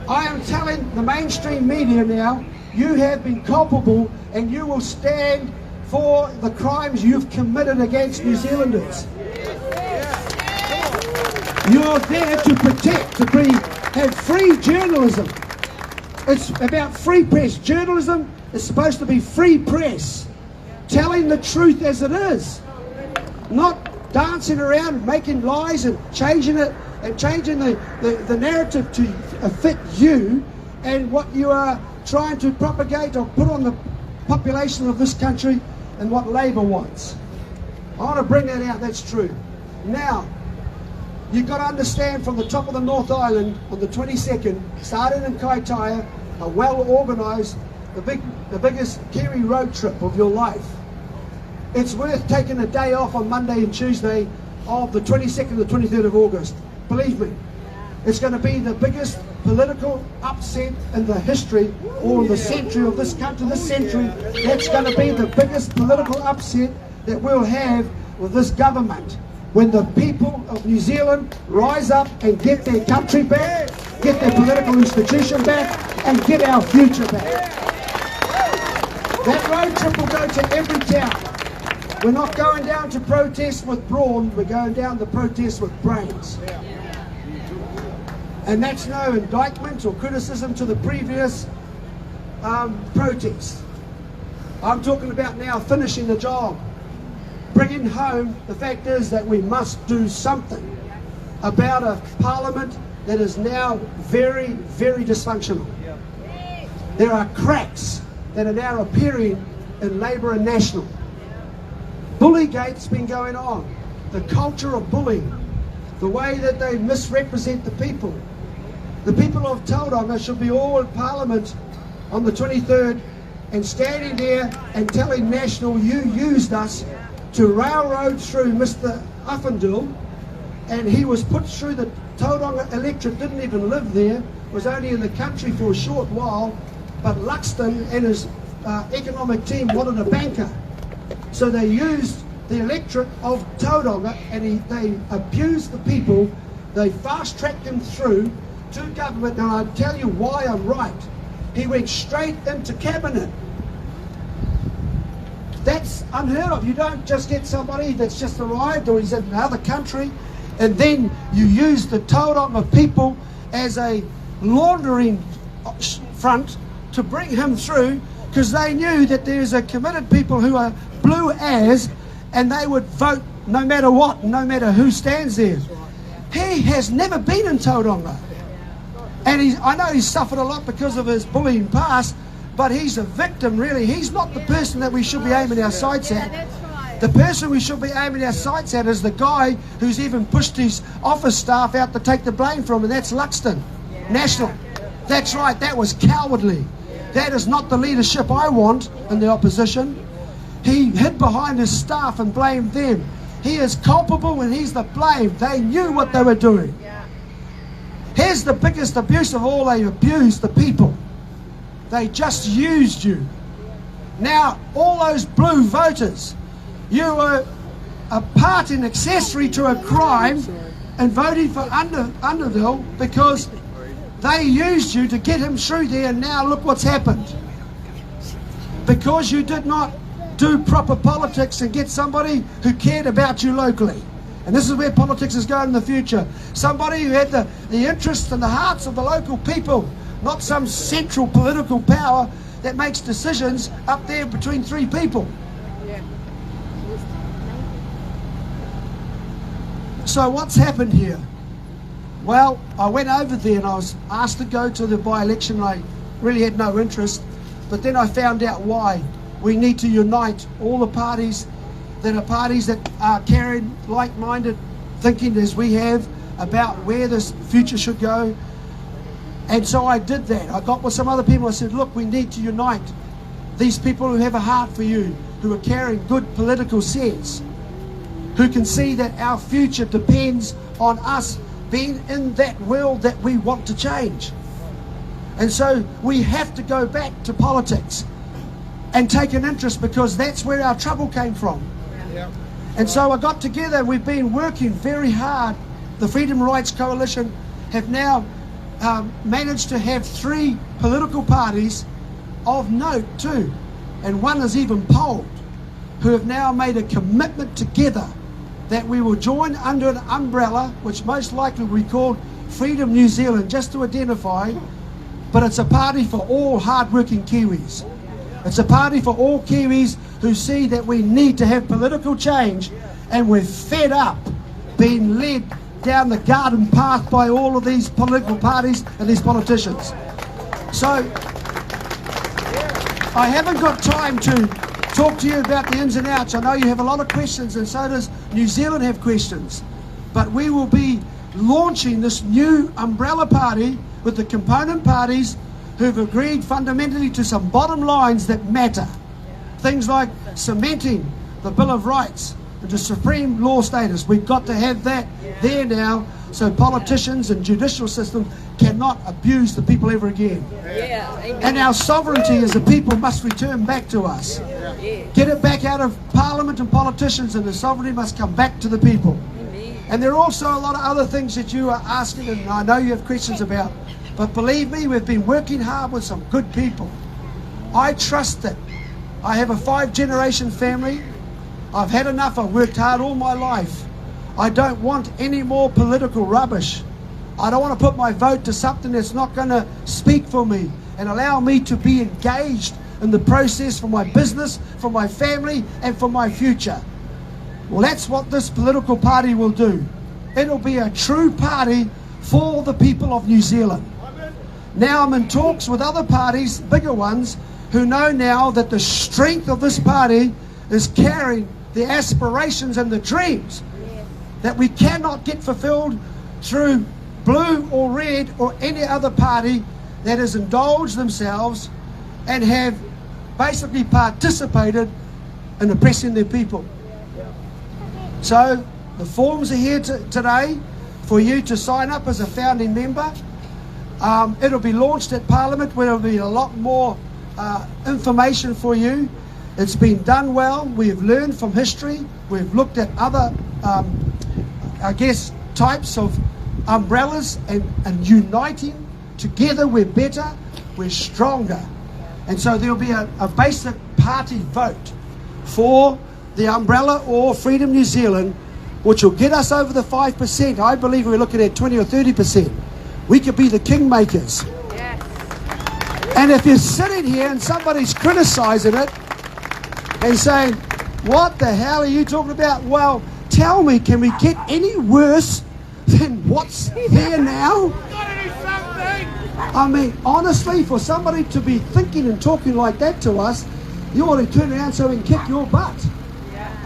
I am telling the mainstream media now, you have been culpable and you will stand for the crimes you've committed against New Zealanders. You're there to protect, have free journalism. It's about free press. Journalism is supposed to be free press. telling the truth as it is, not dancing around, making lies and changing it and changing the narrative to fit you and what you are trying to propagate or put on the population of this country and what Labour wants. I want to bring that out, that's true. Now, you've got to understand from the top of the North Island on the 22nd, starting in Kaitaia, a well-organised, the biggest Kiwi road trip of your life. It's worth taking a day off on Monday and Tuesday of the 22nd and the 23rd of August. Believe me, it's going to be the biggest political upset in the history or the century of this country, this century. That's going to be the biggest political upset that we'll have with this government. When the people of New Zealand rise up and get their country back, get their political institution back, and get our future back. That road trip will go to every town. We're not going down to protest with brawn, we're going down to protest with brains. And that's no indictment or criticism to the previous protests. I'm talking about now finishing the job. Bringing home, the fact is that we must do something about a parliament that is now very, very dysfunctional. There are cracks that are now appearing in Labour and National. Bullygate's been going on. The culture of bullying, the way that they misrepresent the people. The people of Tauranga should be all in Parliament on the 23rd and standing there and telling National, you used us to railroad through Mr. Uffendale, and he was put through the Tauranga electorate, didn't even live there, was only in the country for a short while, but Luxton and his economic team wanted a banker. So they used the electorate of Tauranga and they abused the people. They fast-tracked him through to government, and I'll tell you why I'm right. He went straight into cabinet. That's unheard of. You don't just get somebody that's just arrived or he's in another country and then you use the Tauranga people as a laundering front to bring him through, because they knew that there's a committed people who are blue as, and they would vote no matter what, no matter who stands there. He has never been in Tauranga. And I know he's suffered a lot because of his bullying past, but he's a victim really. He's not the person that we should be aiming our sights at. The person we should be aiming our sights at is the guy who's even pushed his office staff out to take the blame from, and that's Luxton, National. That's right, that was cowardly. That is not the leadership I want in the opposition. He hid behind his staff and blamed them. He is culpable and he's the blame. They knew what they were doing. Here's the biggest abuse of all. They abused the people. They just used you. Now, all those blue voters, you were a part and accessory to a crime and voting for Underville because they used you to get him through there, and now look what's happened. Because you did not do proper politics and get somebody who cared about you locally. And this is where politics is going in the future. Somebody who had the interests and the hearts of the local people, not some central political power that makes decisions up there between three people. So what's happened here? Well, I went over there and I was asked to go to the by-election. I really had no interest, but then I found out why. We need to unite all the parties that are carrying like-minded thinking as we have about where this future should go. And so I did that. I got with some other people. I said, look, we need to unite these people who have a heart for you, who are carrying good political sense, who can see that our future depends on us being in that world that we want to change. And so we have to go back to politics and take an interest, because that's where our trouble came from. Yeah. And so I got together, we've been working very hard. The Freedom Rights Coalition have now managed to have 3 political parties of note too, and one is even polled, who have now made a commitment together that we will join under an umbrella which most likely will be called Freedom New Zealand, just to identify, but it's a party for all hard-working Kiwis. It's a party for all Kiwis who see that we need to have political change, and we're fed up being led down the garden path by all of these political parties and these politicians. So I haven't got time to talk to you about the ins and outs. I know you have a lot of questions, and so does New Zealand have questions. But we will be launching this new umbrella party with the component parties who've agreed fundamentally to some bottom lines that matter. Things like cementing the Bill of Rights and the supreme law status. We've got to have that there now, so politicians and judicial systems cannot abuse the people ever again. And our sovereignty as a people must return back to us. Get it back out of Parliament and politicians, and the sovereignty must come back to the people. And there are also a lot of other things that you are asking, and I know you have questions about. But believe me, we've been working hard with some good people. I trust that. I have a 5-generation family. I've had enough. I've worked hard all my life. I don't want any more political rubbish. I don't want to put my vote to something that's not going to speak for me and allow me to be engaged in the process for my business, for my family, and for my future. Well, that's what this political party will do. It'll be a true party for the people of New Zealand. Now I'm in talks with other parties, bigger ones, who know now that the strength of this party is carrying the aspirations and the dreams that we cannot get fulfilled through blue or red or any other party that has indulged themselves and have basically participated in oppressing their people. So the forms are here today for you to sign up as a founding member. It'll be launched at Parliament, where there'll be a lot more information for you. It's been done well. We've learned from history. We've looked at other, I guess, types of umbrellas, and uniting together we're better, we're stronger. And so there'll be a basic party vote for the umbrella or Freedom New Zealand, which will get us over the 5%. I believe we're looking at 20 or 30%. We could be the kingmakers. Yes. And if you're sitting here and somebody's criticizing it and saying, what the hell are you talking about? Well, tell me, can we get any worse than what's there now? I mean, honestly, for somebody to be thinking and talking like that to us, you ought to turn around so we can kick your butt.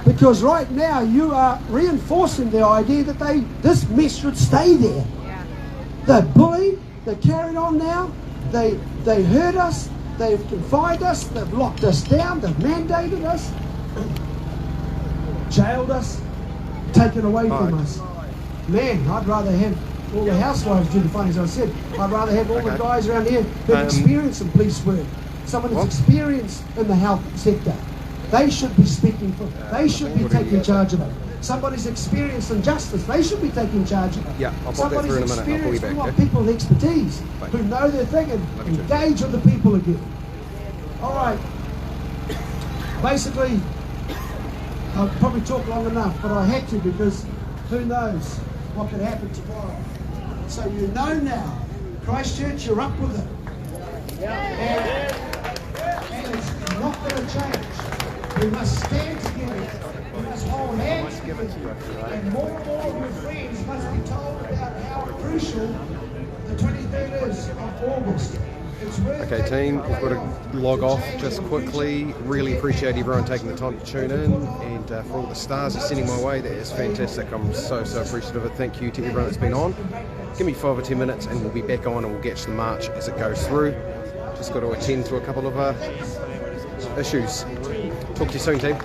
Because right now you are reinforcing the idea that this mess should stay there. They're bullied, they're carried on now, they hurt us, they've confined us, they've locked us down, they've mandated us, jailed us, taken away from us. Man, I'd rather have all the housewives do the funny, as I said. I'd rather have all the guys around here who've experienced in police work, someone who's experienced in the health sector. They should be speaking for, they should be taking charge of it. Somebody's experienced injustice, they should be taking charge of it. Yeah, I'll pop that through in a minute. I'll call you back. We want people with expertise, who know their thing and engage with the people again. All right. Basically, I'll probably talk long enough, but I had to, because who knows what could happen tomorrow. So you know now, Christchurch, you're up with it. And it's not going to change. We must stand together. We must hold hands together. And more of your friends must be told about how crucial the 23rd is of August. Okay team, we've got to log off just quickly. Really appreciate everyone taking the time to tune in, and for all the stars you're sending my way, that is fantastic. I'm so appreciative of it. Thank you to everyone that's been on. Give me 5 or 10 minutes and we'll be back on, and we'll get to the march as it goes through. Just got to attend to a couple of issues. Talk to you soon team.